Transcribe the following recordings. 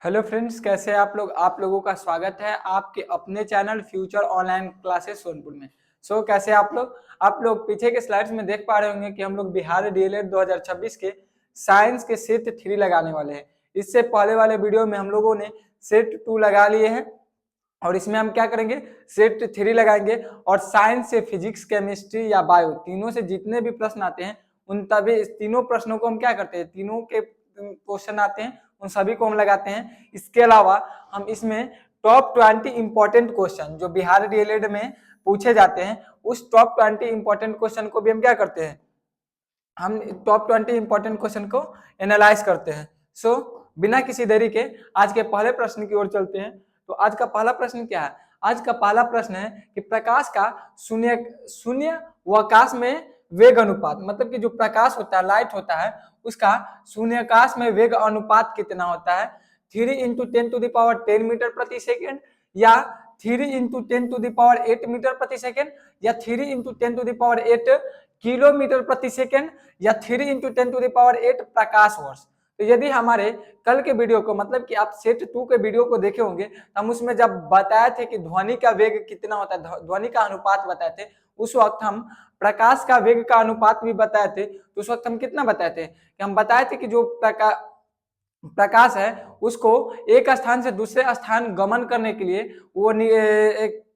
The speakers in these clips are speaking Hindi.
हेलो फ्रेंड्स, कैसे हैं आप लोग। आप लोगों का स्वागत है आपके अपने channel future online classes Sonpur में। कैसे हैं आप लोग पीछे के स्लाइड्स में देख पा रहे होंगे कि हम लोग बिहार डीएलएड 2026 के साइंस के सेट 3 लगाने वाले हैं। इससे पहले वाले वीडियो में हम लोगों ने सेट 2 लगा लिए हैं और इसमें हम क्या करेंगे, सेट 3 लगाएंगे और साइंस से फिजिक्स, केमिस्ट्री या बायो तीनों से जितने भी प्रश्न आते हैं उन तभी तीनों प्रश्नों को हम क्या करते हैं, तीनों के क्वेश्चन आते हैं उन सभी को हम लगाते हैं। इसके अलावा हम इसमें टॉप 20 इंपॉर्टेंट क्वेश्चन जो बिहार डीएलएड में पूछे जाते हैं उस टॉप 20 इंपॉर्टेंट क्वेश्चन को भी हम क्या करते हैं, हम टॉप 20 इंपॉर्टेंट क्वेश्चन को एनालाइज करते हैं। बिना किसी देरी के आज के पहले प्रश्न की ओर चलते हैं। तो आज का पहला प्रश्न क्या है? आज का पहला प्रश्न है कि प्रकाश का शून्य शून्यावकाश में वेग अनुपात, मतलब कि जो प्रकाश होता है, लाइट होता है, उसका शून्यावकाश में वेग अनुपात कितना होता है? 3 × 10⁻10 मीटर प्रति सेकेंड या 3 × 10⁸ मीटर प्रति सेकेंड या 3 × 10⁸ किलोमीटर प्रति सेकेंड या 3 × 10⁸ प्रकाश वर्ष। तो यदि हमारे कल के वीडियो को, मतलब कि आप सेट 2 के वीडियो को देखे होंगे, तो हम उसमें जब बताए थे कि ध्वनि का वेग कितना होता है, ध्वनि का अनुपात बताए थे, उस वक्त हम प्रकाश का वेग का अनुपात भी बताए थे। तो उस वक्त हम कितना बताए थे कि हम बताए थे कि जो प्रकाश है उसको एक स्थान से दूसरे स्थान गमन करने के लिए वो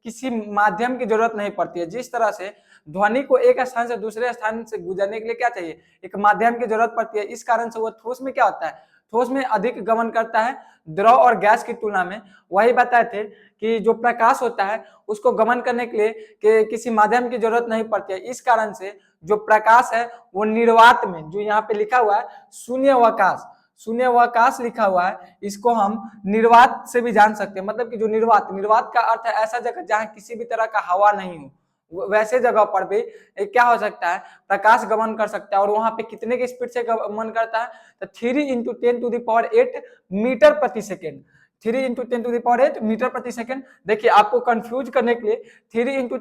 किसी माध्यम की जरूरत नहीं पड़ती है। जिस तरह से ध्वनि को एक स्थान से दूसरे स्थान से गुजरने के लिए क्या चाहिए, एक माध्यम की जरूरत पड़ती है। इस कारण से वो ठोस में क्या होता है, ठोस में अधिक गमन करता है द्रव और गैस की तुलना में। वही बताए थे कि जो प्रकाश होता है उसको गमन करने के लिए किसी माध्यम की जरूरत नहीं पड़ती है। इस कारण से जो प्रकाश है वो निर्वात में, जो यहाँ पे लिखा हुआ है शून्यावकाश, शून्यावकाश लिखा हुआ है, इसको हम निर्वात से भी जान सकते हैं। मतलब कि जो निर्वात का अर्थ है ऐसा जगह जहां किसी भी तरह का हवा नहीं हो, वैसे जगह पर भी क्या हो सकता है, प्रकाश गमन कर सकता है। और वहां पे कितने की स्पीड से गमन करता है, तो 3 × 10⁸ मीटर प्रति सेकेंड, 3 × 10⁸ मीटर प्रति सेकेंड। देखिए, आपको कंफ्यूज करने के लिए 3 ×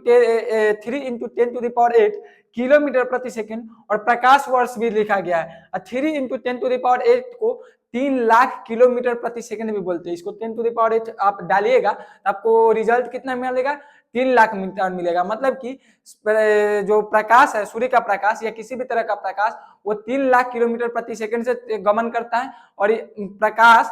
10⁸ किलोमीटर प्रति सेकेंड और प्रकाश वर्ष भी लिखा गया है। 3 × 10⁸ को 3 लाख किलोमीटर प्रति सेकेंड भी बोलते हैं। इसको 10⁸ आप डालिएगा तो आपको रिजल्ट कितना मिलेगा, 3 लाख मीटर मिलेगा। मतलब कि जो प्रकाश है, सूर्य का प्रकाश या किसी भी तरह का प्रकाश, वो 3 लाख किलोमीटर प्रति सेकेंड से गमन करता है। और प्रकाश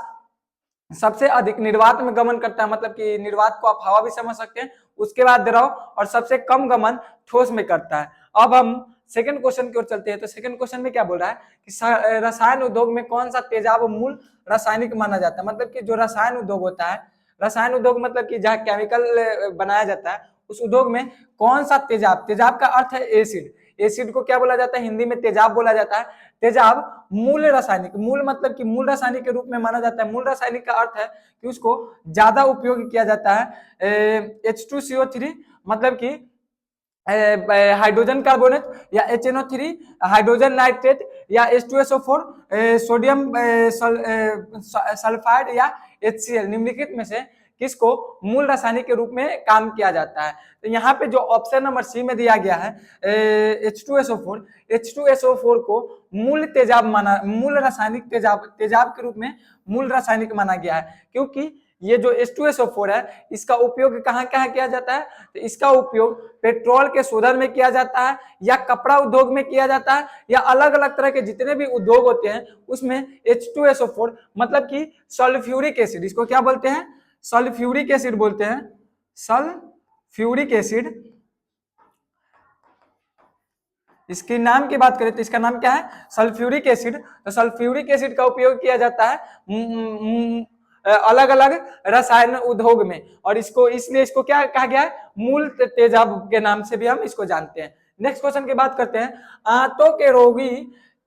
सबसे अधिक निर्वात में गमन करता है, मतलब कि निर्वात को आप हवा भी समझ सकते हैं, उसके बाद द्रव, और सबसे कम गमन ठोस में करता है। अब हम सेकंड क्वेश्चन की ओर चलते हैं। तो सेकंड क्वेश्चन में क्या बोल रहा है कि रसायन उद्योग में कौन सा तेजाब मूल रासायनिक माना जाता है। मतलब कि जो रसायन उद्योग होता है, रसायन उद्योग मतलब कि जहाँ केमिकल बनाया जाता है, उस उद्योग में कौन सा तेजाब, तेजाब का अर्थ है एसिड, एसिड को क्या बोला जाता है, हिंदी में तेजाब बोला जाता है। तेजाब मूल रासायनिक, मूल मतलब कि मूल रासायनिक के रूप में माना जाता है। मूल रासायनिक का अर्थ है कि उसको ज्यादा उपयोग किया जाता है। H2CO3 मतलब कि हाइड्रोजन कार्बोनेट या HNO3 हाइड्रोजन नाइट्रेट या H2SO4 सोडियम सल्फाइड या HCl, निम्नलिखित में से किसको मूल रासायनिक के रूप में काम किया जाता है। तो यहाँ पे जो ऑप्शन नंबर सी में दिया गया है H2SO4, H2SO4 को मूल तेजाब माना, मूल रासायनिक तेजाब के रूप में मूल रासायनिक माना गया है। क्योंकि ये जो H2SO4 है इसका उपयोग कहाँ कहाँ किया जाता है, तो इसका उपयोग पेट्रोल के शोधन में किया जाता है, या कपड़ा उद्योग में किया जाता है, या अलग अलग तरह के जितने भी उद्योग होते हैं उसमें H2SO4 मतलब कि सल्फ्यूरिक एसिड, इसको क्या बोलते हैं, सल्फ्यूरिक एसिड बोलते हैं, सल्फ्यूरिक एसिड। इसके नाम की बात करें तो इसका नाम क्या है, सल्फ्यूरिक एसिड। तो सल्फ्यूरिक एसिड का उपयोग किया जाता है अलग अलग रसायन उद्योग में, और इसको इसलिए इसको क्या कहा गया है, मूल तेजाब के नाम से भी हम इसको जानते हैं। नेक्स्ट क्वेश्चन की बात करते हैं। आंतों के रोगी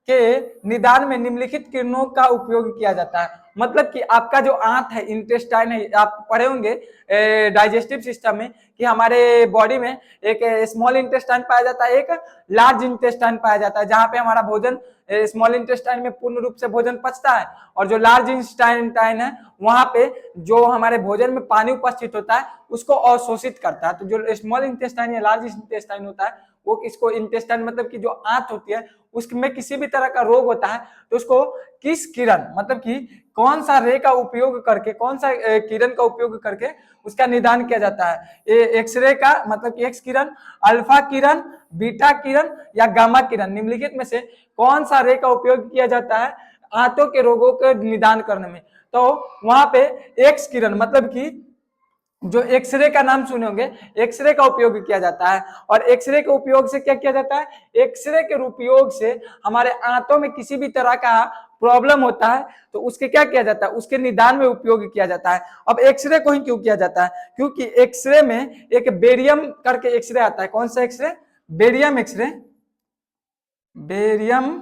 के निदान में निम्नलिखित किरणों का उपयोग किया जाता है। मतलब कि आपका जो आंत है, इंटेस्टाइन है, आप पढ़े होंगे डाइजेस्टिव सिस्टम में कि हमारे बॉडी में एक स्मॉल इंटेस्टाइन पाया जाता है, एक लार्ज इंटेस्टाइन पाया जाता है, जहां पे हमारा भोजन स्मॉल इंटेस्टाइन में पूर्ण रूप से भोजन पचता है, और जो लार्ज इंटेस्टाइन है वहां पे जो हमारे भोजन में पानी उपस्थित होता है उसको अवशोषित करता है। तो जो स्मॉल इंटेस्टाइन या लार्ज इंटेस्टाइन होता है वो इसको इंटेस्टाइन मतलब कि जो आंत होती है उसमें किसी भी तरह का रोग होता है तो उसको किस किरण मतलब कि कौन सा रे का उपयोग करके, कौन सा किरण का उपयोग करके उसका निदान किया जाता है। एक्सरे का मतलब कि एक्स किरण, अल्फा किरण, बीटा किरण या गामा किरण, निम्नलिखित में से कौन सा रे का उपयोग किया जाता है आंतों के रोगों के निदान करने में। तो वहां पे एक्स किरण मतलब कि जो एक्सरे का नाम सुने होंगे, एक्सरे का उपयोग किया जाता है। और एक्सरे के उपयोग से क्या किया जाता है, एक्सरे के उपयोग से हमारे आंतों में किसी भी तरह का प्रॉब्लम होता है तो उसके क्या किया जाता है, उसके निदान में उपयोग किया जाता है। अब एक्सरे को ही क्यों किया जाता है, क्योंकि एक्सरे में एक बेरियम करके एक्सरे आता है। कौन सा x-ray, barium x-ray, barium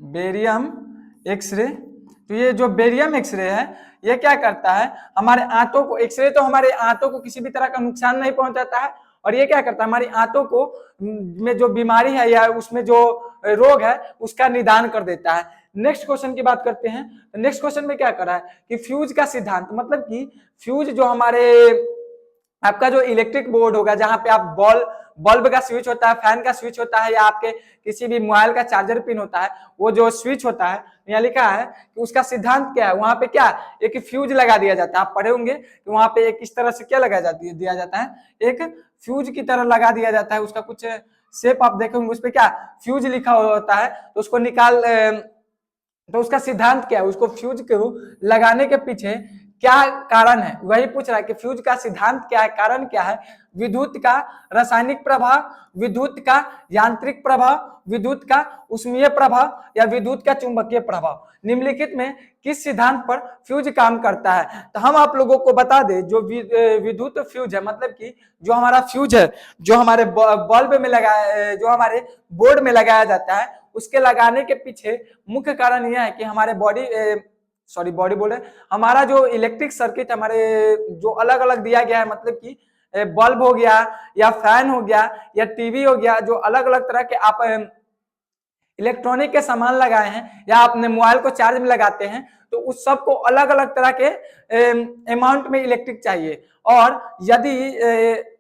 barium x-ray. तो ये जो बेरियम एक्सरे है ये क्या करता है, हमारे आंतों को, एक्सरे तो हमारे आंतों को किसी भी तरह का नुकसान नहीं पहुंचाता है, और ये क्या करता है हमारी आंतों को में जो बीमारी है या उसमें जो रोग है उसका निदान कर देता है। नेक्स्ट क्वेश्चन की बात करते हैं। नेक्स्ट क्वेश्चन में क्या करा है कि फ्यूज का सिद्धांत मतलब कि फ्यूज जो हमारे आपका जो इलेक्ट्रिक बोर्ड होगा जहां पे आप बल्ब का स्विच होता है, फैन का स्विच होता है, या आपके किसी भी मोबाइल का चार्जर पिन होता है, वो जो स्विच होता है यहाँ लिखा है कि उसका सिद्धांत क्या है। वहां पे क्या एक फ्यूज लगा दिया जाता है, आप पढ़े होंगे कि वहां पे एक इस तरह से क्या लगाया जाती है, दिया जाता है, एक फ्यूज की तरह लगा दिया जाता है। उसका कुछ शेप आप देखेंगे उस पर क्या फ्यूज लिखा होता है, तो उसको निकाल तो उसका सिद्धांत क्या है, उसको फ्यूज को लगाने के पीछे क्या कारण है, वही पूछ रहा है कि फ्यूज का सिद्धांत क्या है, कारण क्या है। विद्युत का रासायनिक प्रभाव, विद्युत का यांत्रिक प्रभाव, विद्युत का ऊष्मीय प्रभाव या विद्युत का चुंबकीय प्रभाव, निम्नलिखित में किस सिद्धांत पर फ्यूज काम करता है। तो हम आप लोगों को बता दें जो विद्युत फ्यूज है मतलब कि जो हमारा फ्यूज है जो हमारे बल्ब में लगाया, जो हमारे बोर्ड में लगाया जाता है, उसके लगाने के पीछे मुख्य कारण यह है कि हमारे बॉडी बोल रहे, हमारा जो इलेक्ट्रिक सर्किट हमारे जो अलग अलग दिया गया है, मतलब कि बल्ब हो गया या फैन हो गया या टीवी हो गया, जो अलग अलग तरह के आप इलेक्ट्रॉनिक के सामान लगाए हैं या अपने मोबाइल को चार्ज में लगाते हैं, तो उस सब को अलग अलग तरह के अमाउंट में इलेक्ट्रिक चाहिए। और यदि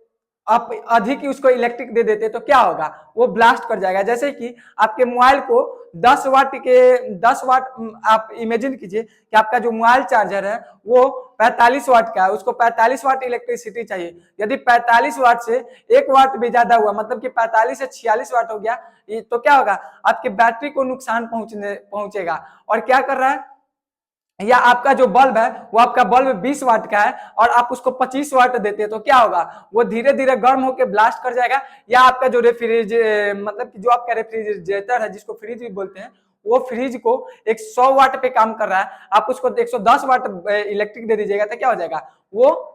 आप अधिक उसको इलेक्ट्रिक दे देते तो क्या होगा, वो ब्लास्ट कर जाएगा। जैसे कि आपके मोबाइल को 10 वाट आप इमेजिन कीजिए कि आपका जो मोबाइल चार्जर है वो 45 वाट का है, उसको 45 वाट इलेक्ट्रिसिटी चाहिए। यदि 45 वाट से 1 वाट भी ज्यादा हुआ मतलब कि 45 से 46 वाट हो गया, तो क्या होगा, आपके बैटरी को नुकसान पहुंचेगा। और क्या कर रहा है, या आपका जो बल्ब है वो आपका बल्ब 20 वाट का है और आप उसको 25 वाट देते हैं, तो क्या होगा, वो धीरे धीरे गर्म होकर ब्लास्ट कर जाएगा। या आपका जो मतलब कि जो आपका रेफ्रिजरेटर है जिसको फ्रिज भी बोलते हैं, वो फ्रिज को 100 वाट पे काम कर रहा है, आप उसको 110 वाट इलेक्ट्रिक दे दीजिएगा तो क्या हो जाएगा, वो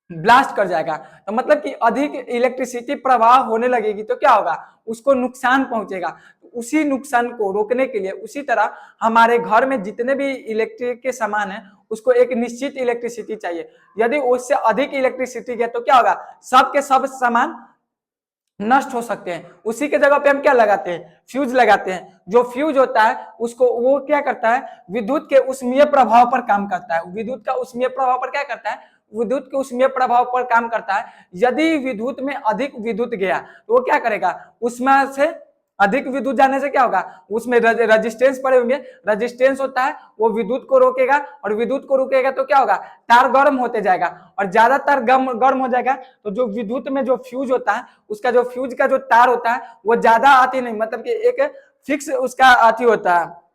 ब्लास्ट कर जाएगा। तो मतलब कि अधिक इलेक्ट्रिसिटी प्रवाह होने लगेगी तो क्या होगा, उसको नुकसान पहुंचेगा। उसी नुकसान को रोकने के लिए, उसी तरह हमारे घर में जितने भी इलेक्ट्रिक के सामान है उसको एक निश्चित इलेक्ट्रिसिटी चाहिए। यदि उससे अधिक इलेक्ट्रिसिटी है तो क्या होगा, सब के सब सामान नष्ट हो सकते हैं। उसी के जगह पे हम क्या लगाते हैं, फ्यूज लगाते हैं। जो फ्यूज होता है उसको वो क्या करता है, विद्युत के ऊष्मीय प्रभाव पर काम करता है। विद्युत का ऊष्मीय प्रभाव पर क्या करता है, विद्युत के ऊष्मीय प्रभाव पर काम करता है। यदि विद्युत में अधिक विद्युत गया तो वो क्या करेगा, उसमें से अधिक विद्युत जाने से क्या होगा, उसमें रेजिस्टेंस पड़े होंगे, रेजिस्टेंस होता है वो विद्युत को रोकेगा, और विद्युत को रोकेगा तो क्या होगा, तार गर्म होते जाएगा, और ज्यादा तार गर्म हो जाएगा तो जो विद्युत में जो फ्यूज होता है उसका जो फ्यूज का जो तार होता है वो ज्यादा आती नहीं, मतलब कि एक फिक्स उसका आती होता है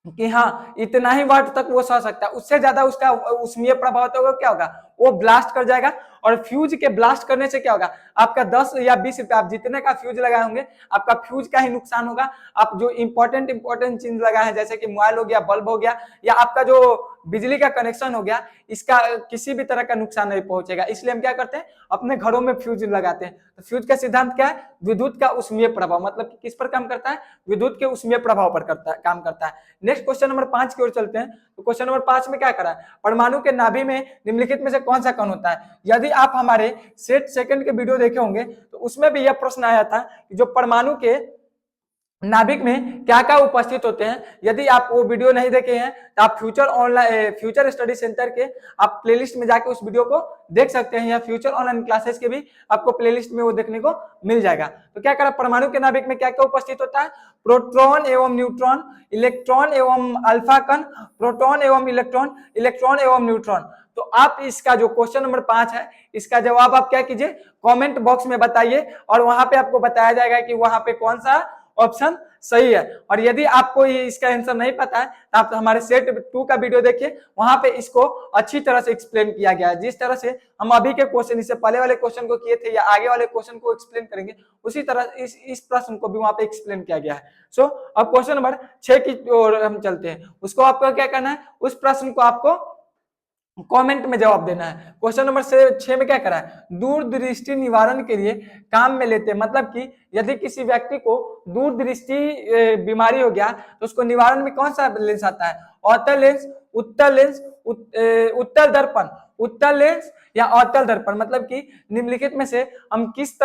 कि हाँ इतना ही वाट तक वो सह सकता है। उससे ज्यादा उसका ऊष्मीय प्रभाव तो क्या होगा, वो ब्लास्ट कर जाएगा। और फ्यूज के ब्लास्ट करने से क्या होगा, आपका 10 या 20 रुपए आप जितने का फ्यूज लगाए होंगे आपका फ्यूज का ही नुकसान होगा। आप जो इंपॉर्टेंट चीज लगाए हैं जैसे कि मोबाइल हो गया, बल्ब हो गया, या आपका जो बिजली का कनेक्शन हो गया, इसका किसी भी तरह का नुकसान नहीं पहुंचेगा। इसलिए हम क्या करते हैं, अपने घरों में फ्यूज लगाते हैं। तो फ्यूज का सिद्धांत क्या है, विद्युत का ऊष्मीय प्रभाव, मतलब कि किस पर काम करता है, विद्युत के ऊष्मीय प्रभाव पर काम करता है। नेक्स्ट क्वेश्चन नंबर 5 की ओर चलते हैं। तो क्वेश्चन नंबर 5 में क्या करा है, परमाणु के नाभि में निम्नलिखित में से कौन सा कण होता है। यदि आप हमारे सेट सेकंड के वीडियो देखे होंगे तो उसमें भी यह प्रश्न आया था कि जो परमाणु के नाभिक में क्या क्या उपस्थित होते हैं। यदि आप वो वीडियो नहीं देखे हैं तो आप फ्यूचर स्टडी सेंटर के आप प्लेलिस्ट में जाके उस वीडियो को देख सकते हैं, या फ्यूचर ऑनलाइन क्लासेस के भी आपको प्लेलिस्ट में वो देखने को मिल जाएगा। तो क्या करा, परमाणु के नाभिक में क्या क्या उपस्थित होता है, प्रोटॉन एवं न्यूट्रॉन, इलेक्ट्रॉन एवं अल्फा कण, प्रोटॉन एवं इलेक्ट्रॉन, इलेक्ट्रॉन एवं न्यूट्रॉन। तो आप इसका जो क्वेश्चन नंबर 5 है, इसका जवाब आप क्या कीजिए, कमेंट बॉक्स में बताइए, और वहां पे आपको बताया जाएगा कि वहां पे कौन सा ऑप्शन सही है। और यदि आपको ये इसका आंसर नहीं पता है तो आप हमारे सेट 2 का वीडियो देखिए, वहां पे इसको अच्छी तरह से एक्सप्लेन किया गया है। जिस तरह से हम अभी के क्वेश्चन, इससे पहले वाले क्वेश्चन को किए थे या आगे वाले क्वेश्चन को एक्सप्लेन करेंगे, उसी तरह इस प्रश्न को भी वहां पे एक्सप्लेन किया गया है। सो अब क्वेश्चन नंबर 6 की ओर हम चलते हैं। उसको आपको क्या करना है, उस प्रश्न को आपको कमेंट में जवाब देना है। क्वेश्चन नंबर 6 में क्या करा है, दूरदृष्टि निवारण के लिए काम में लेते हैं। मतलब कि यदि किसी व्यक्ति को दूरदृष्टि बीमारी हो गया तो उसको निवारण में कौन सा लेंस आता है, अवतल लेंस, उत्तल लेंस, उत्तल दर्पण, उत्तल लेंस या अवतल दर्पण। मतलब कि निम्नलिखित में से हम किस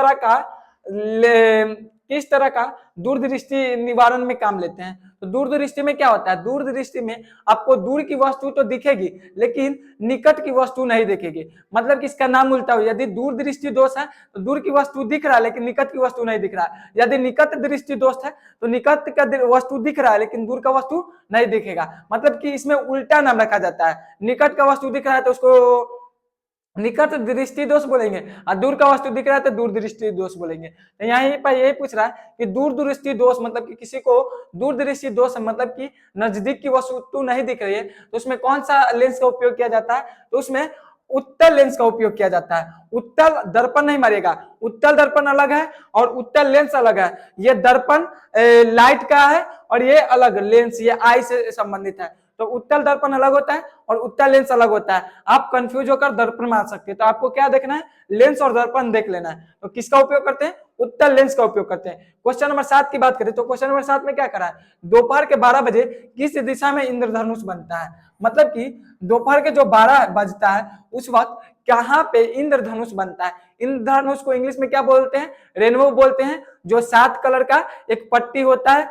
तरह का दूरदृष्टि निवारण में काम लेते हैं। तो दूरदृष्टि में क्या होता है, दूरदृष्टि में आपको दूर की वस्तु तो दिखेगी लेकिन निकट की वस्तु नहीं दिखेगी। मतलब कि इसका नाम उल्टा हो, यदि दूरदृष्टि दोष है तो दूर की वस्तु दिख रहा है लेकिन निकट की वस्तु नहीं दिख रहा है। यदि निकट दृष्टि दोष है तो निकट का वस्तु दिख रहा है लेकिन दूर का वस्तु नहीं दिखेगा। मतलब कि इसमें उल्टा नाम रखा जाता है, निकट का वस्तु दिख रहा है तो उसको निकट दृष्टि दोष बोलेंगे, और दूर का वस्तु दिख रहा है तो दूर दृष्टि दोष बोलेंगे। तो यहीं पर यही पूछ रहा है कि दूर दृष्टि दोष मतलब कि किसी को दूर दृष्टि दोष मतलब कि नजदीक की वस्तु नहीं दिख रही है तो उसमें कौन सा लेंस का उपयोग किया जाता है, तो उसमें उत्तल लेंस का उपयोग किया जाता है। उत्तल दर्पण नहीं मारेगा, उत्तल दर्पण अलग है और उत्तल लेंस अलग है। ये दर्पण लाइट का है और ये अलग लेंस, ये आई से संबंधित है। तो उत्तल दर्पण अलग होता है और उत्तल लेंस अलग होता है। आप कंफ्यूज होकर दर्पण मान सकते हैं, तो आपको क्या देखना है, लेंस और दर्पण देख लेना है। तो किसका उपयोग करते हैं, उत्तल लेंस का उपयोग करते हैं। क्वेश्चन नंबर 7 की बात करें तो क्वेश्चन नंबर 7 में क्या करा है, दोपहर के 12 बजे किस दिशा में इंद्रधनुष बनता है। मतलब कि दोपहर के जो 12 बजता है उस वक्त कहाँ पे इंद्रधनुष बनता है। इंद्रधनुष को इंग्लिश में क्या बोलते हैं, रेनबो बोलते हैं। जो 7 कलर का एक पट्टी होता है,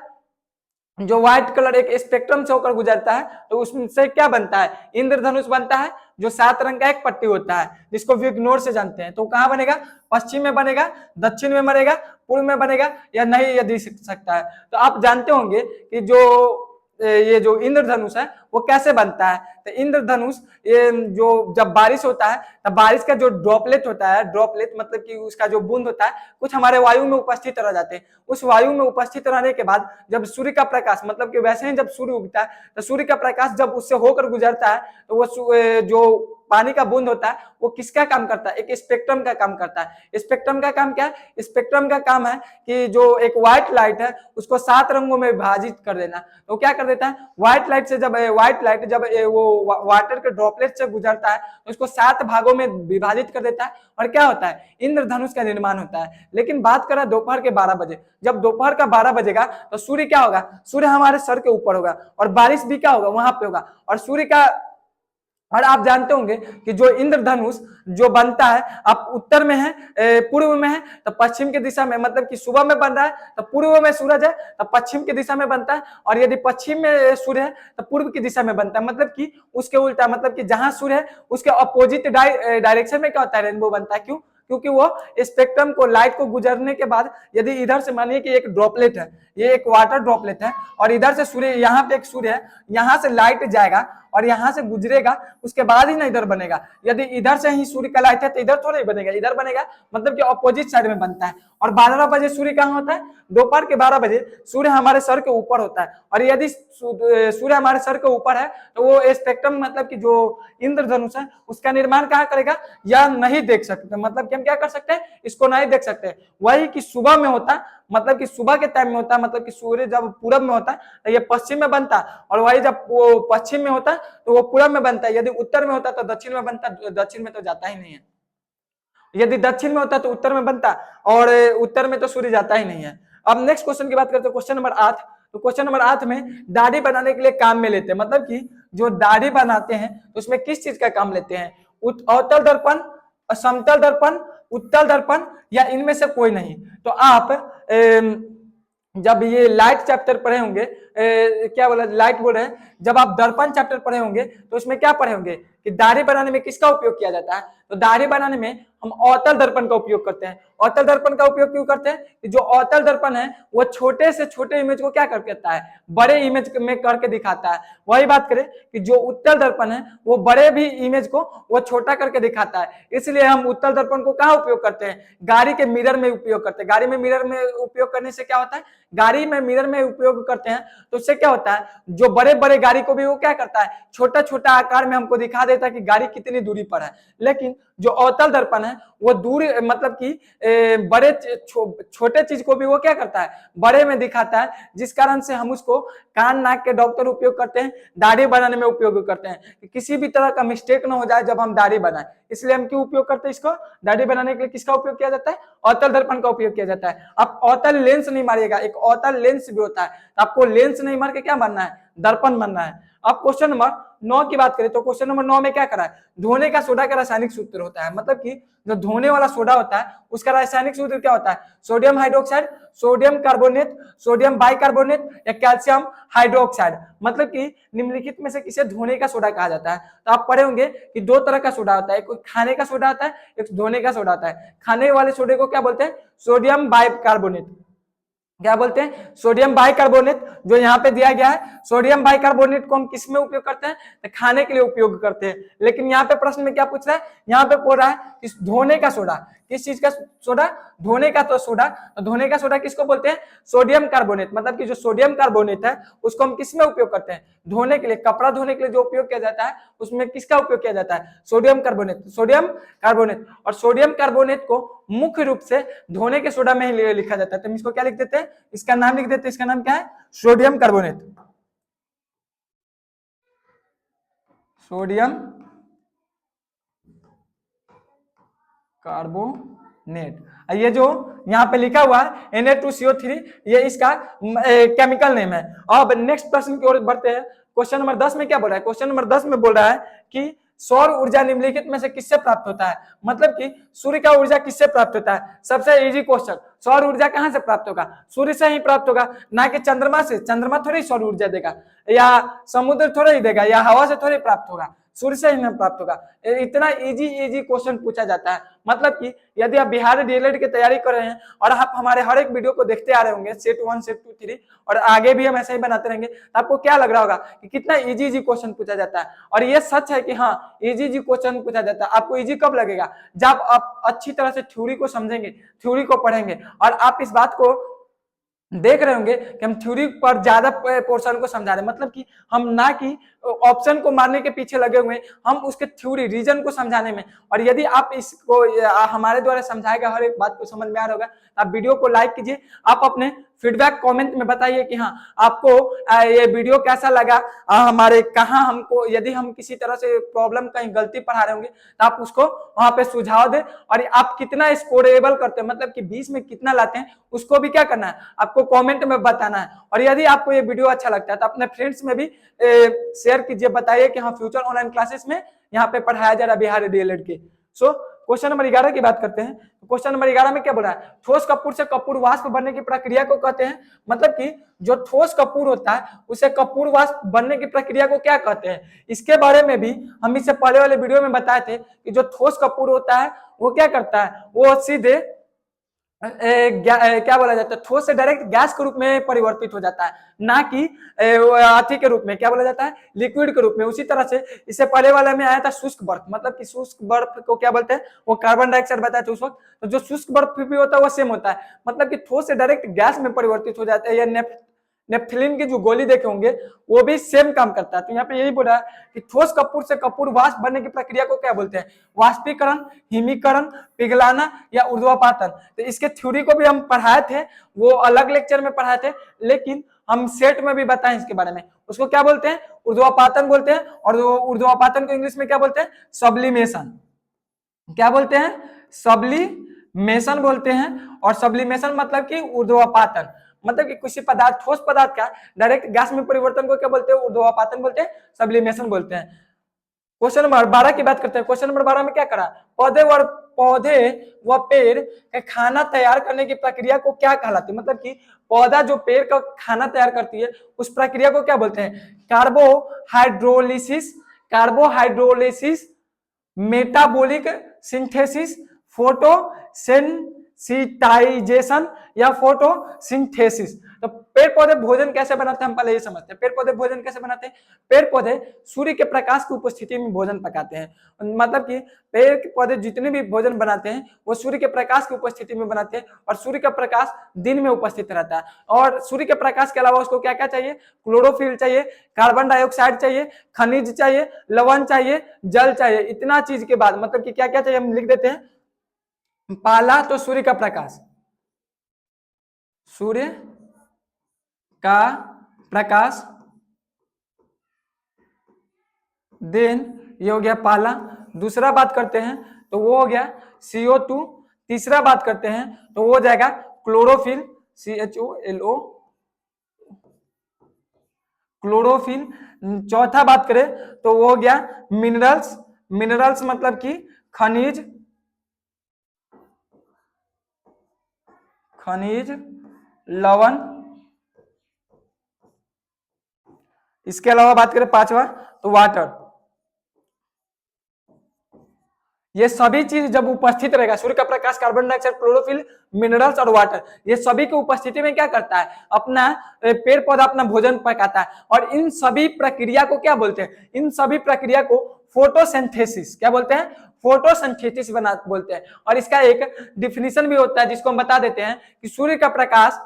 जो व्हाइट कलर एक स्पेक्ट्रम से होकर गुजरता है, तो उससे क्या बनता है, इंद्रधनुष बनता है। जो 7 रंग का एक पट्टी होता है जिसको विग्नोर से जानते हैं। तो कहाँ बनेगा, पश्चिम में बनेगा, दक्षिण में बनेगा, पूर्व में बनेगा या नहीं, ये दिख सकता है। तो आप जानते होंगे कि ये जो इंद्रधनुष है वो कैसे बनता है। तो इंद्रधनुष ये जो जब बारिश होता है तब बारिश का जो ड्रॉपलेट होता है, ड्रॉपलेट मतलब कि उसका जो बूंद होता है, कुछ हमारे वायु में उपस्थित रह जाते हैं। उस वायु में उपस्थित रहने के बाद जब सूर्य का प्रकाश, मतलब कि वैसे ही जब सूर्य उगता है तो सूर्य का प्रकाश जब उससे होकर गुजरता है तो वो जो पानी का बूंद होता है वो किसका काम करता है, एक स्पेक्ट्रम का काम करता है। स्पेक्ट्रम का काम क्या है, स्पेक्ट्रम का काम है कि जो एक व्हाइट लाइट है उसको 7 रंगों में विभाजित कर देना। तो क्या कर देता है, व्हाइट लाइट जब वो वाटर के ड्रॉपलेट से गुजरता है तो उसको 7 भागों में विभाजित कर देता है और क्या होता है, इंद्रधनुष का निर्माण होता है। लेकिन बात करें दोपहर के 12 बजे, जब दोपहर का 12 बजेगा तो सूर्य क्या होगा, सूर्य हमारे सर के ऊपर होगा और बारिश भी क्या होगा, वहां पे होगा। और आप जानते होंगे कि जो इंद्रधनुष जो बनता है, आप उत्तर में है, पूर्व में है तो पश्चिम की दिशा में, मतलब कि सुबह में बन रहा है तो पूर्व में सूरज है तो पश्चिम की दिशा में बनता है, और यदि पश्चिम में सूर्य है तो पूर्व की दिशा में बनता है। मतलब कि उसके उल्टा, मतलब कि जहां सूर्य है उसके अपोजिट डायरेक्शन में क्या होता है, रेनबो बनता है। क्यों, क्योंकि वो स्पेक्ट्रम को, लाइट को गुजरने के बाद यदि इधर से मानिए कि एक ड्रॉपलेट है, ये एक वाटर ड्रॉपलेट है और इधर से सूर्य, यहाँ पे एक सूर्य है, यहाँ से लाइट जाएगा और यहाँ से गुजरेगा, उसके बाद ही ना इधर बनेगा। यदि इधर से ही सूर्य का लाइट है तो इधर तो नहीं बनेगा, इधर बनेगा, मतलब कि ऑपोजिट साइड में बनता है। और 12 बजे सूर्य कहाँ होता है, दोपहर के 12 बजे सूर्य हमारे सर के ऊपर होता है। और यदि सूर्य हमारे सर के ऊपर है तो वो स्पेक्ट्रम, मतलब कि जो इंद्रधनुष है उसका निर्माण कहाँ करेगा, या नहीं देख सकते। मतलब कि हम क्या कर सकते हैं, इसको नहीं देख सकते। वही कि सुबह में होता है, मतलब कि सुबह के टाइम में होता है, मतलब कि सूर्य जब पूरब में होता है तो ये पश्चिम में बनता है, और वही जब वो पश्चिम में होता है तो वो पूरब में बनता है। यदि उत्तर में होता है तो दक्षिण में बनता है, दक्षिण में तो जाता ही नहीं है। यदि दक्षिण में होता है तो उत्तर में बनता, और उत्तर में तो सूर्य जाता ही नहीं है। अब नेक्स्ट क्वेश्चन की बात करते हैं, क्वेश्चन नंबर 8। तो क्वेश्चन नंबर 8 में दाढ़ी बनाने के लिए काम में लेते हैं। मतलब कि जो दाढ़ी बनाते हैं तो उसमें किस चीज का काम लेते हैं, अवतल दर्पण, समतल दर्पण, उत्तल दर्पण या इनमें से कोई नहीं। तो आप जब ये लाइट चैप्टर पढ़े होंगे, क्या बोला, लाइट बोल रहे हैं, जब आप दर्पण चैप्टर पढ़े होंगे तो उसमें क्या पढ़े होंगे कि दाढ़ी बनाने में किसका उपयोग किया जाता है। तो दाढ़ी बनाने में हम अवतल दर्पण का उपयोग करते हैं। अवतल दर्पण का उपयोग क्यों करते हैं कि जो अवतल दर्पण है वो छोटे से छोटे इमेज को क्या करता है, बड़े इमेज में करके दिखाता है। वही बात करें कि जो उत्तल दर्पण है वो बड़े भी इमेज को वो छोटा करके दिखाता है। इसलिए हम उत्तल दर्पण को कहाँ उपयोग करते हैं, गाड़ी के मिरर में उपयोग करते हैं। गाड़ी में मिरर में उपयोग करने से क्या होता है, गाड़ी में मिरर में उपयोग करते हैं तो उससे क्या होता है, जो बड़े बड़े गाड़ी को भी वो क्या करता है, छोटा छोटा आकार में हमको दिखा देता है कि गाड़ी कितनी दूरी पर है। लेकिन जो अवतल दर्पण है वो दूरी मतलब कि बड़े छोटे चीज को भी वो क्या करता है, बड़े में दिखाता है, जिस कारण से हम उसको कान नाक के डॉक्टर उपयोग करते हैं, दाढ़ी बनाने में उपयोग करते हैं कि किसी भी तरह का मिस्टेक ना हो जाए जब हम दाढ़ी बनाए। इसलिए हम क्यों उपयोग करते हैं इसको, दाढ़ी बनाने के लिए किसका उपयोग किया जाता है, अवतल दर्पण का उपयोग किया जाता है। अब अवतल लेंस नहीं मारिएगा, एक अवतल लेंस भी होता है, तो आपको लेंस नहीं मार के क्या बनना है, दर्पण बनना है। अब क्वेश्चन नंबर 9 की बात करें तो क्वेश्चन नंबर 9 में क्या करा है, धोने का सोडा का रासायनिक सूत्र होता है, मतलब कि जो धोने वाला सोडा होता है उसका रासायनिक सूत्र क्या होता है, sodium hydroxide, sodium carbonate, sodium bicarbonate या कैल्शियम हाइड्रोक्साइड। मतलब कि निम्नलिखित में से किसे धोने का सोडा कहा जाता है। तो आप पढ़े होंगे कि दो तरह का सोडा होता है, एक खाने का सोडा होता है, एक धोने का सोडा होता है। खाने वाले सोडे को क्या बोलते हैं, सोडियम बाइकार्बोनेट। क्या बोलते हैं, सोडियम बाइकार्बोनेट। जो यहाँ पे दिया गया है सोडियम बाइकार्बोनेट को हम किस में उपयोग करते हैं, तो खाने के लिए उपयोग करते हैं। लेकिन यहाँ पे प्रश्न में क्या पूछ रहा है, यहाँ पे बोल रहा है कि धोने का सोडा, किस चीज का सोडा, धोने का तो सोडा। तो धोने का सोडा किसको बोलते हैं, सोडियम कार्बोनेट। मतलब कि जो सोडियम कार्बोनेट है उसको हम किस में उपयोग करते हैं, धोने के लिए। कपड़ा धोने के लिए जो उपयोग किया जाता है उसमें किसका उपयोग किया जाता है, सोडियम कार्बोनेट, सोडियम कार्बोनेट। और सोडियम कार्बोनेट को मुख्य रूप से धोने के सोडा में ही लिखा जाता है। तो हम इसको क्या लिख देते हैं, इसका नाम लिख देते हैं, इसका नाम क्या है, सोडियम कार्बोनेट, सोडियम कार्बोनेट। ये जो यहाँ पे लिखा हुआ है Na2CO3 ये इसका केमिकल नेम है। अब नेक्स्ट प्रश्न की ओर बढ़ते हैं। क्वेश्चन नंबर 10 में क्या बोल रहा है, क्वेश्चन नंबर 10 में बोल रहा है कि सौर ऊर्जा निम्नलिखित में से किससे प्राप्त होता है। मतलब कि सूर्य का ऊर्जा किससे प्राप्त होता है, सबसे इजी क्वेश्चन, सौर ऊर्जा कहां से प्राप्त होगा, सूर्य से ही प्राप्त होगा, ना कि चंद्रमा से। चंद्रमा थोड़ी सौर ऊर्जा देगा, या समुद्र थोड़ा ही देगा, या हवा से थोड़ी प्राप्त होगा, सूर्य से ही नहीं प्राप्त होगा। इतना इजी क्वेश्चन पूछा जाता है। मतलब कि यदि आप बिहार डीएलएड की तैयारी कर रहे हैं और आप हमारे हर एक वीडियो को देखते आ रहे होंगे, सेट 1 सेट 2 3 और आगे भी हम ऐसे ही बनाते रहेंगे, तो आपको क्या लग रहा होगा कि कितना इजी क्वेश्चन पूछा जाता है। और ये सच है कि हाँ इजी क्वेश्चन पूछा जाता है। आपको इजी कब लगेगा, जब आप अच्छी तरह से थ्योरी को समझेंगे, थ्योरी को पढ़ेंगे। और आप इस बात को देख रहे होंगे कि हम थ्योरी पर ज्यादा पोर्शन को समझा रहे हैं, मतलब कि हम ना कि ऑप्शन को मारने के पीछे लगे हुए, हम उसके थ्योरी रीजन को समझाने में। और यदि आप इसको हमारे द्वारा समझाए गए हर एक बात को समझ में आ रहा होगा, आप वीडियो को लाइक कीजिए, आप अपने फीडबैक कमेंट में बताइए कि हाँ आपको ये वीडियो कैसा लगा, हमारे कहाँ हमको यदि हम किसी तरह से प्रॉब्लम कहीं गलती पढ़ा रहे होंगे तो आप उसको वहां पे सुझाव दें। और आप कितना स्कोरेबल करते हैं, मतलब कि 20 में कितना लाते हैं, उसको भी क्या करना है, आपको कमेंट में बताना है। और यदि आपको ये वीडियो अच्छा लगता है तो अपने फ्रेंड्स में भी शेयर कीजिए, बताइए कि हाँ फ्यूचर ऑनलाइन क्लासेस में यहाँ पे पढ़ाया जा रहा है बिहार डीएलएड के। सो क्वेश्चन नंबर 11 की बात करते हैं। क्वेश्चन नंबर 11 में क्या बोला है, ठोस कपूर से कपूर वाष्प बनने की प्रक्रिया को कहते हैं। मतलब कि जो ठोस कपूर होता है उसे कपूर वाष्प बनने की प्रक्रिया को क्या कहते हैं। इसके बारे में भी हम इससे पहले वाले वीडियो में बताए थे कि जो ठोस कपूर होता है वो क्या करता है, वो सीधे क्या बोला जाता है, ठोस से डायरेक्ट गैस के रूप में परिवर्तित हो जाता है, ना कि अथी के रूप में, क्या बोला जाता है, लिक्विड के रूप में। उसी तरह से इससे पहले वाले में आया था शुष्क बर्फ। मतलब कि शुष्क बर्फ को क्या बोलते हैं, वो कार्बन डाइऑक्साइड बताया था उस वक्त। तो जो शुष्क बर्फ भी होता है वो सेम होता है, मतलब कि ठोस से डायरेक्ट गैस में परिवर्तित हो जाता है। या नेफ्थलीन की जो गोली देखे होंगे वो भी सेम काम करता है। तो यहाँ पे यही बोला कि ठोस कपूर से कपूर वाष्प बनने की प्रक्रिया को क्या बोलते हैं, वाष्पीकरण, हिमीकरण, पिघलाना या ऊर्ध्वपातन। तो इसके थ्योरी को भी हम पढ़ाए थे, वो अलग लेक्चर में पढ़ाए थे, लेकिन हम सेट में भी बताएं इसके बारे में। उसको क्या बोलते हैं, ऊर्ध्वपातन बोलते हैं। और ऊर्ध्वपातन को इंग्लिश में क्या बोलते हैं, सब्लिमेशन। क्या बोलते हैं, सब्लिमेशन बोलते हैं। और सब्लिमेशन मतलब कि ऊर्ध्वपातन, मतलब कि किसी पदार्थ, ठोस पदार्थ का डायरेक्ट गैस में परिवर्तन को क्या बोलते हैं, ऊर्ध्वपातन बोलते हैं, सब्लिमेशन बोलते हैं। क्वेश्चन नंबर 12 की बात करते हैं। क्वेश्चन नंबर 12 में क्या करा, पौधे व पेड़ के खाना तैयार करने की प्रक्रिया को क्या कहलाती है, मतलब कि पौधा जो पेड़ का खाना तैयार करती है उस प्रक्रिया को क्या बोलते हैं, कार्बोहाइड्रोलिसिस, मेटाबॉलिक सिंथेसिस, फोटोसिंथेसाइजेशन या फोटोसिंथेसिस। तो पेड़ पौधे भोजन कैसे बनाते हैं, हम पहले ये समझते हैं। पेड़ पौधे भोजन कैसे बनाते हैं, पेड़ पौधे सूर्य के प्रकाश की उपस्थिति में भोजन पकाते हैं, मतलब कि पेड़ पौधे जितने भी भोजन बनाते हैं वो सूर्य के प्रकाश की उपस्थिति में बनाते हैं, और सूर्य का प्रकाश दिन में उपस्थित रहता है। और सूर्य के प्रकाश के अलावा उसको क्या क्या चाहिए, क्लोरोफिल चाहिए, कार्बन डाइऑक्साइड चाहिए, खनिज चाहिए, लवण चाहिए, जल चाहिए। इतना चीज के बाद मतलब कि क्या क्या चाहिए हम लिख देते हैं। पहला तो सूर्य का प्रकाश, सूर्य का प्रकाश, देन ये हो गया पहला। दूसरा बात करते हैं तो वो हो गया CO2। तीसरा बात करते हैं तो वो हो जाएगा क्लोरोफिल, CHOLO, क्लोरोफिल। चौथा बात करें तो वो हो गया मिनरल्स मतलब कि खनिज, लवण। इसके अलावा बात करें पांचवा तो वाटर। ये सभी चीज जब उपस्थित रहेगा, सूर्य का प्रकाश, कार्बन डाइऑक्साइड, क्लोरोफिल, मिनरल्स और वाटर, ये सभी की उपस्थिति में क्या करता है, अपना पेड़ पौधा अपना भोजन पकाता है। और इन सभी प्रक्रिया को क्या बोलते हैं, इन सभी प्रक्रिया को फोटोसिंथेसिस क्या बोलते हैं, फोटोसिंथेसिस बोलते हैं। और इसका एक डिफिनीशन भी होता है जिसको हम बता देते हैं कि सूर्य का प्रकाश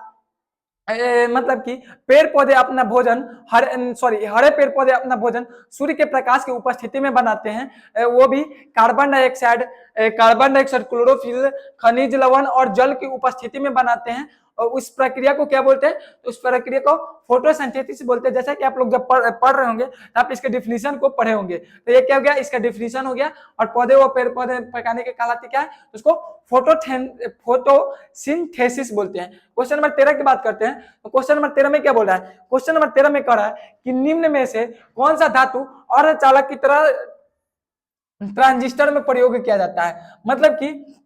मतलब कि पेड़ पौधे अपना भोजन हरे पेड़ पौधे अपना भोजन सूर्य के प्रकाश की उपस्थिति में बनाते हैं, वो भी कार्बन डाइऑक्साइड, क्लोरोफिल, खनिज, लवण और जल की उपस्थिति में बनाते हैं। और उस प्रक्रिया को क्या बोलते हैं, तो उस प्रक्रिया को फोटोसिंथेसिस बोलते हैं। जैसा कि आप लोग जब पढ़ रहे होंगे तो आप इसके डिफिनीशन को पढ़े होंगे। तो ये क्या हो गया, इसका डिफिनीशन हो गया। और पौधे व पेड़ पौधे पकाने के कहलाते क्या है, उसको फोटोसिंथेसिस बोलते हैं। क्वेश्चन नंबर 13 की बात करते हैं तो क्वेश्चन नंबर 13 में क्या बोल रहा है, क्वेश्चन नंबर 13 में कह रहा है कि निम्न में से कौन सा धातु और चालक की तरह ट्रांजिस्टर में प्रयोग किया जाता है। मतलब कि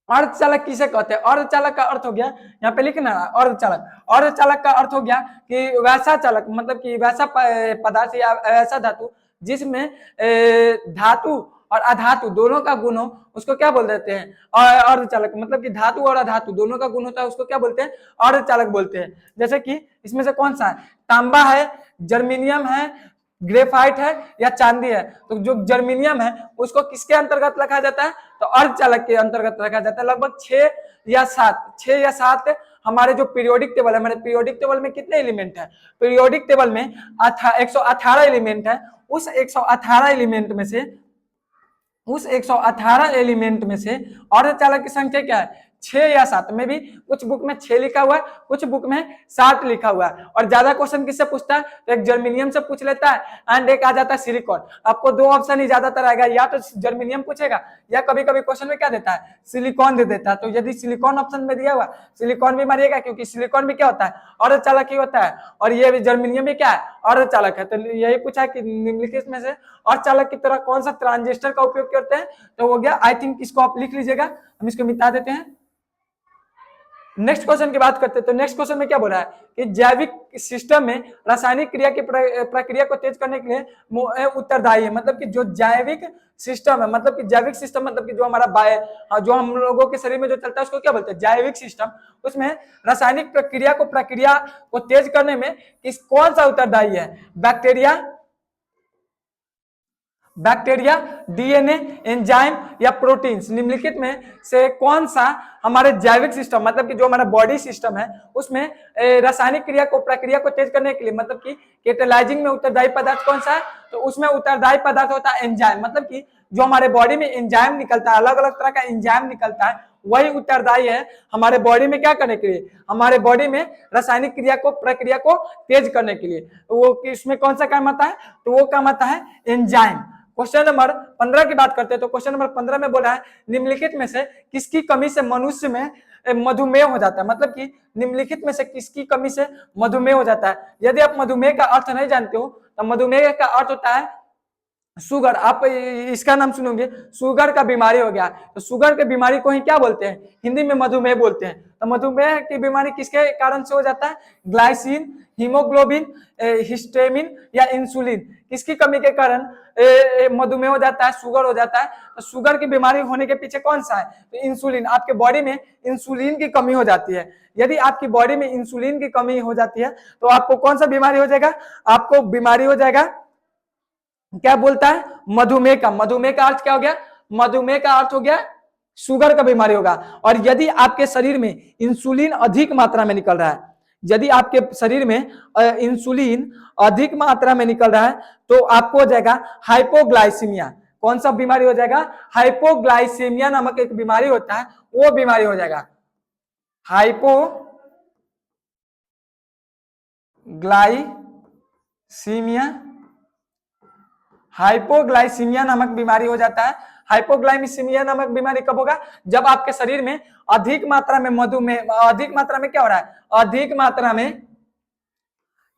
अर्धचालक किसे कहते हैं, अर्धचालक का अर्थ हो गया, यहाँ पे लिखना अर्धचालक का अर्थ हो गया कि वैसा चालक, मतलब कि वैसा पदार्थ या ऐसा धातु जिसमें धातु और अधातु दोनों का गुण हो, उसको क्या बोल देते हैं, अर्धचालक। मतलब कि धातु और अधातु दोनों का गुण होता है, उसको क्या बोलते हैं, अर्धचालक बोलते हैं। जैसे कि इसमें से कौन सा है, तांबा है, जर्मेनियम है, ग्रेफाइट है या चांदी है। तो जो जर्मेनियम है उसको किसके अंतर्गत रखा जाता है, तो अर्धचालक के अंतर्गत रखा जाता है। लगभग 6 या 7 हमारे जो पीरियोडिक टेबल है, हमारे पीरियोडिक टेबल में कितने एलिमेंट है, पीरियोडिक टेबल में 118 एलिमेंट है। उस 118 एलिमेंट में से अर्धचालक की संख्या क्या है, 6 या 7 में भी कुछ बुक में 6 लिखा हुआ है, कुछ बुक में 7 लिखा हुआ है। और ज्यादा क्वेश्चन किससे पूछता है, तो एक जर्मेनियम से पूछ लेता है एंड एक आ जाता है सिलिकॉन। आपको 2 ऑप्शन ही ज्यादातर आएगा, या तो जर्मेनियम पूछेगा या कभी कभी क्वेश्चन में क्या देता है, सिलिकॉन दे देता है। तो यदि सिलिकॉन ऑप्शन में दिया हुआ, सिलिकॉन भी मारिएगा, क्योंकि सिलिकॉन भी क्या होता है, अर्धचालक ही होता है। और ये भी जर्मेनियम भी क्या है, अर्धचालक है। तो यही पूछा कि निम्नलिखित में से अर्धचालक की तरह कौन सा ट्रांजिस्टर का उपयोग करते हैं, तो हो गया, आई थिंक इसको आप लिख लीजिएगा, हम इसको मिटा देते हैं। नेक्स्ट क्वेश्चन की बात करते हैं तो नेक्स्ट क्वेश्चन में क्या बोल रहा है कि जैविक सिस्टम में रासायनिक क्रिया की प्रक्रिया को तेज करने के लिए उत्तरदायी है। मतलब कि जो जैविक सिस्टम है, मतलब कि जैविक सिस्टम मतलब कि जो हमारा जो हम लोगों के शरीर में जो चलता है उसको क्या बोलते हैं, जैविक सिस्टम। उसमें रासायनिक प्रक्रिया को तेज करने में कौन सा उत्तरदायी है, बैक्टीरिया, डीएनए, एंजाइम या प्रोटीन्स। निम्नलिखित में से कौन सा हमारे जैविक सिस्टम, मतलब कि जो हमारा बॉडी सिस्टम है उसमें रासायनिक प्रक्रिया को तेज करने के लिए, मतलब कि कैटालाइजिंग में उत्तरदायी पदार्थ कौन सा है, तो उसमें उत्तरदायी पदार्थ होता है एंजाइम। मतलब कि जो हमारे बॉडी में एंजाइम निकलता है, अलग अलग तरह का एंजाइम निकलता है, वही उत्तरदायी है हमारे बॉडी में क्या करने के लिए, हमारे बॉडी में रासायनिक प्रक्रिया को तेज करने के लिए। वो इसमें कौन सा काम आता है, तो वो काम आता है एंजाइम। क्वेश्चन नंबर 15 की बात करते हैं तो क्वेश्चन नंबर 15 में बोला है निम्नलिखित में से किसकी कमी से मनुष्य में मधुमेह हो जाता है। मतलब कि निम्नलिखित में से किसकी कमी से मधुमेह हो जाता है। यदि आप मधुमेह का अर्थ नहीं जानते हो तो मधुमेह का अर्थ होता है शुगर, आप इसका नाम सुनोगे, शुगर का बीमारी हो गया, तो शुगर के बीमारी को ही क्या बोलते हैं, हिंदी में मधुमेह बोलते हैं। तो मधुमेह की बीमारी किसके कारण से हो जाता है, ग्लाइसिन, हीमोग्लोबिन, हिस्टामिन या इंसुलिन, किसकी कमी के कारण मधुमेह हो जाता है, शुगर हो जाता है। तो शुगर की बीमारी होने के पीछे कौन सा है, तो इंसुलिन, आपके बॉडी में इंसुलिन की कमी हो जाती है। यदि आपकी बॉडी में इंसुलिन की कमी हो जाती है तो आपको कौन सा बीमारी हो जाएगा, आपको बीमारी हो जाएगा, क्या बोलता है, मधुमेह का। मधुमेह का अर्थ क्या हो गया, मधुमेह का अर्थ हो गया शुगर का बीमारी होगा। और यदि आपके शरीर में इंसुलिन अधिक मात्रा में निकल रहा है, यदि आपके शरीर में इंसुलिन अधिक मात्रा में निकल रहा है तो आपको हो जाएगा हाइपोग्लाइसीमिया। कौन सा बीमारी हो जाएगा, हाइपोग्लाइसीमिया नामक एक बीमारी होता है, वो बीमारी हो जाएगा, हाइपोग्लाइसीमिया। हाइपोग्लाइसीमिया नामक बीमारी हो जाता है। हाइपोग्लाइसीमिया नामक बीमारी कब होगा, जब आपके शरीर में अधिक मात्रा में मधुमेह, अधिक मात्रा में क्या हो रहा है, अधिक मात्रा में,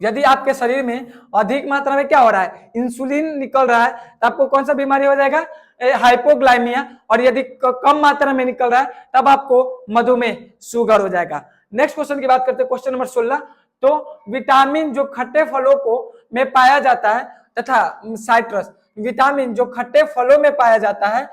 यदि आपके शरीर में अधिक मात्रा में क्या हो रहा है, इंसुलिन निकल रहा है, तो आपको कौन सा बीमारी हो जाएगा, हाइपोग्लाइमिया। और यदि कम मात्रा में निकल रहा है तब आपको मधुमेह, शुगर हो जाएगा। नेक्स्ट क्वेश्चन की बात करते हैं, क्वेश्चन नंबर 16। तो विटामिन जो खट्टे फलों को में पाया जाता है तथा साइट्रस, विटामिन जो खट्टे फलों में पाया जाता है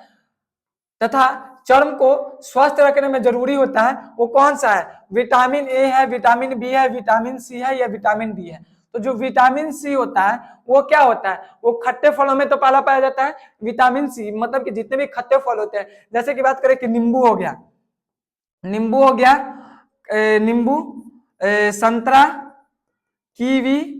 तथा चर्म को स्वस्थ रखने में जरूरी होता है, वो कौन सा है, विटामिन ए है, विटामिन बी है, विटामिन सी है या विटामिन डी है। तो जो विटामिन सी होता है वो क्या होता है, वो खट्टे फलों में तो पहला पाया जाता है विटामिन सी, मतलब कि जितने भी खट्टे फल होते हैं, जैसे कि बात करें कि नींबू हो गया, नींबू हो गया, नींबू, संतरा, कीवी,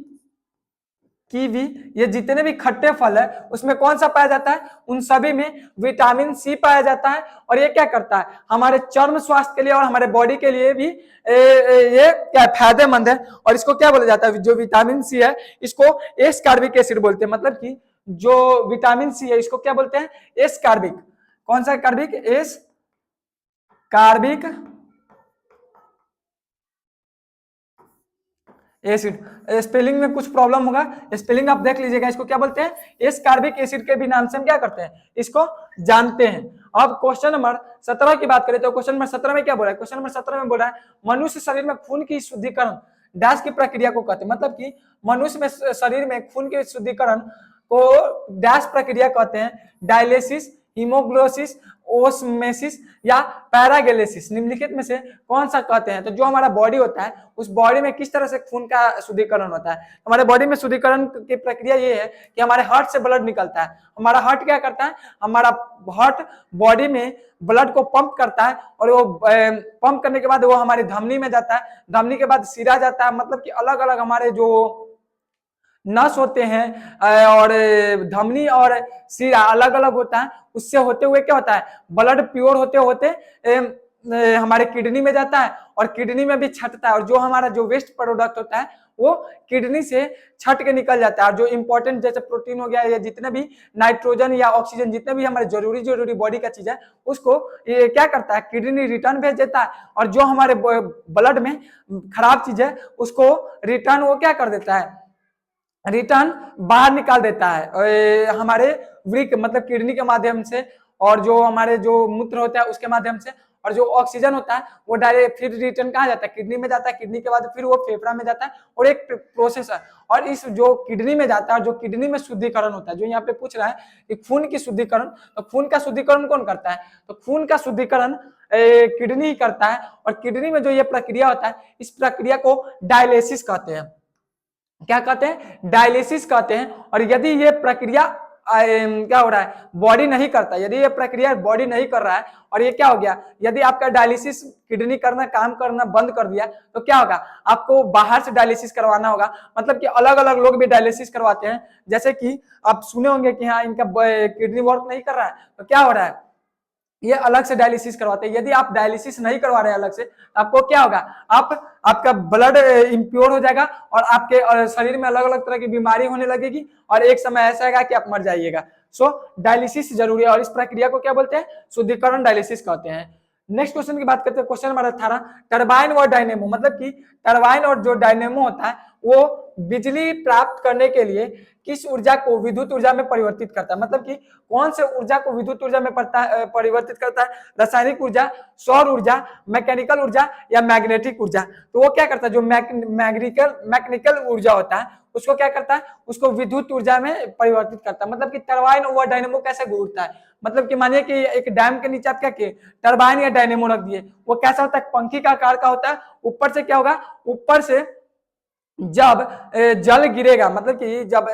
कीवी, ये जितने भी खट्टे फल है उसमें कौन सा पाया जाता है, उन सभी में विटामिन सी पाया जाता है। और ये क्या करता है, हमारे चर्म स्वास्थ्य के लिए और हमारे बॉडी के लिए भी ये क्या फायदेमंद है। और इसको क्या बोला जाता है, जो विटामिन सी है इसको एस्कॉर्बिक एसिड बोलते हैं, मतलब कि जो विटामिन सी है इसको क्या बोलते हैं, एस्कॉर्बिक। कौन सा कार्बिक, एस्कॉर्बिक एसिड। स्पेलिंग में कुछ प्रॉब्लम होगा, स्पेलिंग आप देख लीजिएगा, इसको क्या बोलते हैं, एस्कॉर्बिक एसिड के भी नाम से हम क्या करते हैं, इसको जानते हैं। अब क्वेश्चन नंबर 17 की बात करें तो क्वेश्चन नंबर 17 में क्या बोला है, क्वेश्चन नंबर 17 में बोला है मनुष्य शरीर में खून की शुद्धिकरण डैश की प्रक्रिया को कहते हैं, मतलब कि मनुष्य में शरीर में खून के शुद्धिकरण को डैश प्रक्रिया कहते हैं, डायलिसिस, हीमोग्लोसिस, ओस्मेसिस या पैरागेलेसिस, निम्नलिखित में से कौन सा कहते हैं। तो जो हमारा बॉडी होता है उस बॉडी में किस तरह से खून का शुद्धिकरण होता है, हमारे बॉडी में शुद्धिकरण की प्रक्रिया ये है कि हमारे हार्ट से ब्लड निकलता है। हमारा हार्ट क्या करता है, हमारा हार्ट बॉडी में ब्लड को पंप करता है और वो पंप करने के बाद वो हमारी धमनी में जाता है, धमनी के बाद सिरा जाता है, मतलब कि अलग अलग हमारे जो नस होते हैं और धमनी और सिरा अलग अलग होता है, उससे होते हुए क्या होता है, ब्लड प्योर होते होते हमारे किडनी में जाता है और किडनी में भी छटता है, और जो हमारा जो वेस्ट प्रोडक्ट होता है वो किडनी से छट के निकल जाता है। और जो इंपॉर्टेंट जैसे प्रोटीन हो गया या जितने भी नाइट्रोजन या ऑक्सीजन, जितने भी हमारे जरूरी बॉडी का चीज है, उसको ये क्या करता है, किडनी रिटर्न भेज देता है, और जो हमारे ब्लड में खराब चीज है उसको रिटर्न वो क्या कर देता है, रिटर्न बाहर निकाल देता है हमारे वृक्क, मतलब किडनी के माध्यम से, और जो हमारे जो मूत्र होता है उसके माध्यम से, और जो ऑक्सीजन होता है वो डायरेक्ट फिर रिटर्न कहाँ जाता है, किडनी में जाता है, किडनी के बाद फिर वो फेफड़ा में जाता है, और एक प्रोसेस है। और इस जो किडनी में जाता है, जो किडनी में शुद्धिकरण होता है, जो यहाँ पे पूछ रहा है कि खून की शुद्धिकरण, तो खून का शुद्धिकरण कौन करता है, तो खून का शुद्धिकरण किडनी ही करता है। और किडनी में जो ये प्रक्रिया होता है, इस प्रक्रिया को डायलिसिस कहते हैं। क्या कहते हैं, डायलिसिस कहते हैं। और यदि ये प्रक्रिया क्या हो रहा है, बॉडी नहीं करता, यदि ये प्रक्रिया बॉडी नहीं कर रहा है और ये क्या हो गया, यदि आपका डायलिसिस किडनी करना काम करना बंद कर दिया तो क्या होगा, आपको बाहर से डायलिसिस करवाना होगा। मतलब कि अलग अलग लोग भी डायलिसिस करवाते हैं, जैसे कि आप सुने होंगे कि हाँ इनका किडनी वर्क नहीं कर रहा है तो क्या हो रहा है, ये अलग से डायलिसिस करवाते हैं। यदि आप डायलिसिस नहीं करवा रहे हैं अलग से, आपको क्या होगा, आपका ब्लड इम्प्योर हो जाएगा और आपके शरीर में अलग अलग तरह की बीमारी होने लगेगी, और एक समय ऐसा आएगा कि आप मर जाइएगा। सो डायलिसिस जरूरी है, और इस प्रक्रिया को क्या बोलते हैं, शुद्धिकरण डायलिसिस कहते हैं। नेक्स्ट क्वेश्चन की बात करते हैं, क्वेश्चन नंबर 18, टरबाइन और डायनेमो, मतलब कि टरबाइन और जो डायनेमो होता है वो बिजली प्राप्त करने के लिए किस ऊर्जा को विद्युत ऊर्जा में परिवर्तित करता है, मतलब कि कौन से ऊर्जा को विद्युत ऊर्जा में परिवर्तित करता है, रासायनिक ऊर्जा, सौर ऊर्जा, मैकेनिकल ऊर्जा या मैग्नेटिक ऊर्जा। तो वो क्या करता है, जो मैकेनिकल ऊर्जा होता है उसको क्या करता है, उसको विद्युत ऊर्जा में परिवर्तित करता है। मतलब कि टरबाइन ओवर डायनेमो कैसे घूमता है, मतलब कि मानिए कि एक डैम के नीचे आप क्या किए, टरबाइन या डायनेमो रख दिए, वो कैसा होता है, पंखी का आकार का होता है। ऊपर से क्या होगा, ऊपर से जब जल गिरेगा, मतलब कि जब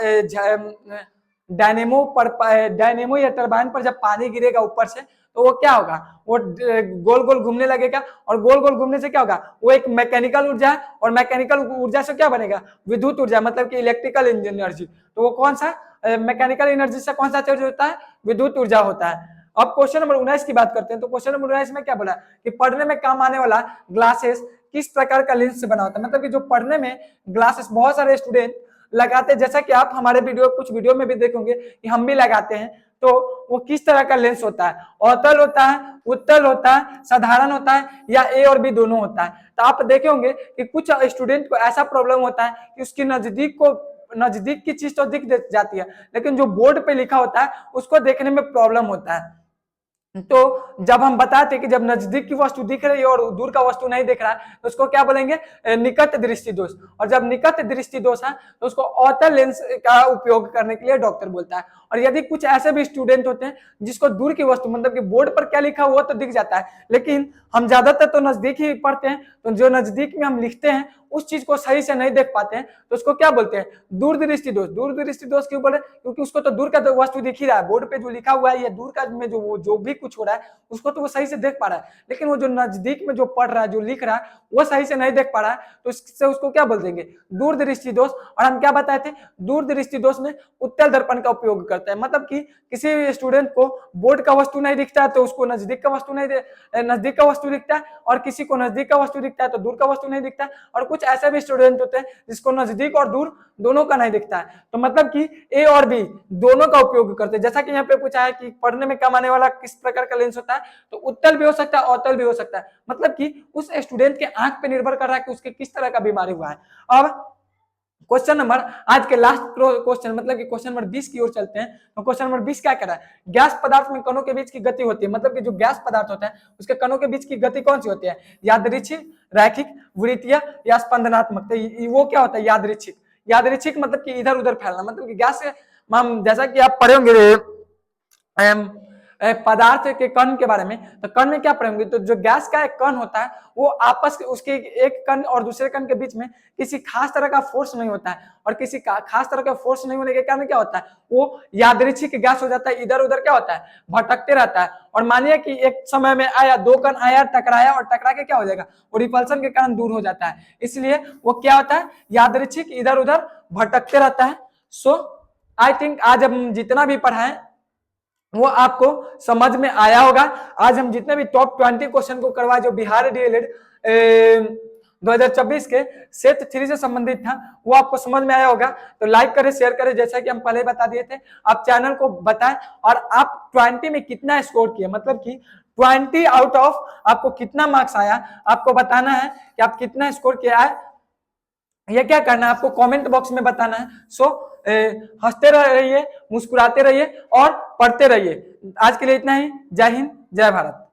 डायनेमो या टरबाइन पर जब पानी गिरेगा ऊपर से, तो वो क्या होगा, वो गोल गोल घूमने लगेगा, और गोल गोल घूमने से क्या होगा, वो एक मैकेनिकल ऊर्जा है, और मैकेनिकल ऊर्जा से क्या बनेगा, विद्युत ऊर्जा, मतलब कि इलेक्ट्रिकल एनर्जी। तो वो कौन सा मैकेनिकल एनर्जी से कौन सा चीज होता है, विद्युत ऊर्जा होता है। अब क्वेश्चन नंबर 19 की बात करते हैं। तो क्वेश्चन नंबर 19 में क्या बोला कि पढ़ने में काम आने वाला ग्लासेस किस प्रकार का लेंस से बना होता है, मतलब कि जो पढ़ने में ग्लासेस बहुत सारे स्टूडेंट लगाते हैं, जैसा कि आप हमारे कुछ वीडियो में भी देखोगे कि हम भी लगाते हैं। तो वो किस तरह का लेंस होता है, अवतल होता है, उत्तल होता है, साधारण होता है, या ए और बी दोनों होता है। तो आप देखे होंगे कि कुछ स्टूडेंट को ऐसा प्रॉब्लम होता है कि उसकी नजदीक की चीज तो दिख जाती है, लेकिन जो बोर्ड पे लिखा होता है उसको देखने में प्रॉब्लम होता है। तो जब हम बताते कि जब नजदीक की वस्तु दिख रही है और दूर का वस्तु नहीं दिख रहा है, तो उसको क्या बोलेंगे, निकट दृष्टि दोष। और जब निकट दृष्टि दोष है तो उसको अवतल लेंस का उपयोग करने के लिए डॉक्टर बोलता है। और यदि कुछ ऐसे भी स्टूडेंट होते हैं जिसको दूर की वस्तु, मतलब कि बोर्ड पर क्या लिखा हुआ तो दिख जाता है, लेकिन हम ज्यादातर तो नजदीक ही पढ़ते हैं, तो जो नजदीक में हम लिखते हैं उस चीज को सही से नहीं देख पाते हैं, तो उसको क्या बोलते हैं, दूरदृष्टि दोष। दूरदृष्टि दोष क्यों बोले, क्योंकि उसको तो दूर का वस्तु दिख ही रहा है, बोर्ड पे जो लिखा हुआ है या दूर का में जो भी कुछ हो रहा है उसको तो वो सही से देख पा रहा है, लेकिन वो जो नजदीक में जो पढ़ रहा है, जो लिख रहा है, वो सही से नहीं देख पा रहा है, तो इससे उसको क्या बोल देंगे, दूरदृष्टि दोष। और हम क्या बताए थे, दूरदृष्टि दोष में उत्तल दर्पण का उपयोग करता है, मतलब कि किसी स्टूडेंट को बोर्ड का वस्तु नहीं दिखता है तो उसको नजदीक का वस्तु दिखता है, और किसी को नजदीक का वस्तु दिखता है तो दूर का वस्तु नहीं दिखता है। और कुछ ऐसे भी स्टूडेंट होते हैं जिसको नजदीक और दूर दोनों का नहीं दिखता है। तो मतलब कि ए और बी दोनों का उपयोग करते हैं। जैसा कि यहाँ पे पूछा है कि पढ़ने में काम आने वाला किस प्रकार का लेंस होता है, तो उत्तल भी हो सकता है, अवतल भी हो सकता है, मतलब कि उस स्टूडेंट के आंख पे निर्भर कर रहा है कि उसके किस तरह का बीमारी हुआ है। अब क्वेश्चन नंबर, आज के लास्ट क्वेश्चन, मतलब कि क्वेश्चन नंबर 20 की ओर चलते हैं। तो क्वेश्चन नंबर 20 क्या कह रहा है, गैस पदार्थ में कणों के बीच की गति होती है, मतलब कि जो गैस पदार्थ होता है उसके कणों के बीच की गति कौन सी होती है, यादृच्छिक, रैखिक, वृत्तीय या स्पंदनात्मक। तो वो क्या होता है, यादृच्छिक मतलब कि इधर उधर फैलना, मतलब कि गैस से जैसा कि आप पढ़े होंगे पदार्थ के कण के बारे में, तो कण में क्या पढ़ेंगे, तो जो गैस का एक कण होता है वो आपस के उसके एक कण और दूसरे कण के बीच में किसी खास तरह का फोर्स नहीं होता है, और किसी खास तरह का फोर्स नहीं होने के कारण क्या होता है, वो यादृच्छिक गैस हो जाता है, इधर उधर क्या होता है, भटकते रहता है। और मानिए कि एक समय में आया, दो कण आया, टकराया, और टकरा के क्या हो जाएगा, वो रिपल्सन के कारण दूर हो जाता है, इसलिए वो क्या होता है, यादृच्छिक इधर उधर भटकते रहता है। सो आई थिंक आज हम जितना भी पढ़ाएं वो आपको समझ में आया होगा। आज हम जितने भी टॉप 20 क्वेश्चन को करवाए जो बिहार डीएलएड 2024 के सेट 3 से संबंधित था, वो आपको समझ में आया होगा। तो लाइक करें, शेयर करें, जैसा कि हम पहले बता दिए थे। आप चैनल को बताएं और आप 20 में कितना स्कोर किए, मतलब कि 20 आउट ऑफ आपको कितना मार्क्स आया, आपको बताना है कि आप कितना स्कोर किया है। ये क्या करना है, आपको कमेंट बॉक्स में बताना है। सो हंसते रहिए, मुस्कुराते रहिए और पढ़ते रहिए। आज के लिए इतना ही। जय हिंद, जय भारत।